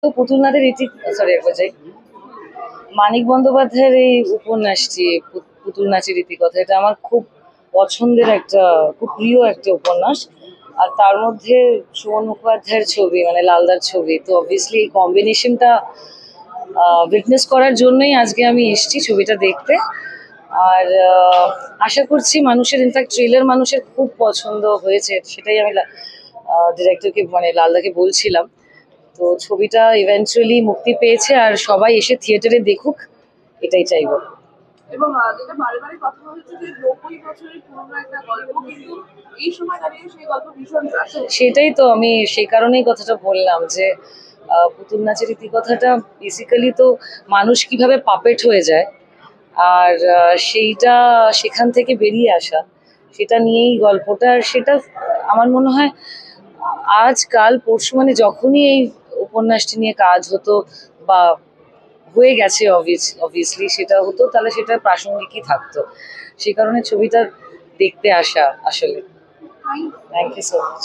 তো পুতুলনাথের একবার যাই। মানিক বন্দ্যোপাধ্যায়ের এই উপন্যাসটি পুতুল নাচের ইতিকথা, এটা আমার খুব পছন্দের একটা, খুব প্রিয় একটা উপন্যাস। আর তার মধ্যে সুমন মুখোপাধ্যায়ের ছবি, মানে লালদার ছবি, তো অবভিয়াসলি এই কম্বিনেশনটা উইটনেস করার জন্যই আজকে আমি এসেছি ছবিটা দেখতে। আর আশা করছি মানুষের, ইনফ্যাক্ট ট্রেলার মানুষের খুব পছন্দ হয়েছে, সেটাই আমি ডিরেক্টরকে, মানে লালদাকে বলছিলাম। তো ছবিটা ইভেন্চুয়ালি মুক্তি পেয়েছে আর সবাই এসে থিয়েটারে দেখুক, এটাই চাইবো। এবং যেটা বারে বারে কথা হচ্ছে যে 90 বছরের পুরনো একটা গল্প, কিন্তু এই সময় দাঁড়িয়ে সেই গল্প ভীষণ প্রাসঙ্গিক। সেটাই তো, আমি সেই কারণেই কথাটা বললাম যে পুতুল নাচের ইতিকথাটা বেসিক্যালি তো মানুষ কিভাবে পাপেট হয়ে যায়, আর সেইটা সেখান থেকে বেরিয়ে আসা, সেটা নিয়েই গল্পটা। আর সেটা আমার মনে হয় আজ কাল পরশু, মানে যখনই এই উপন্যাসটি নিয়ে কাজ হতো বা হয়ে গেছে, অবভিয়াসলি সেটা হতো, তাহলে সেটা প্রাসঙ্গিকই থাকতো। সেই কারণে ছবিটা দেখতে আসা আসলে। Thank you so much.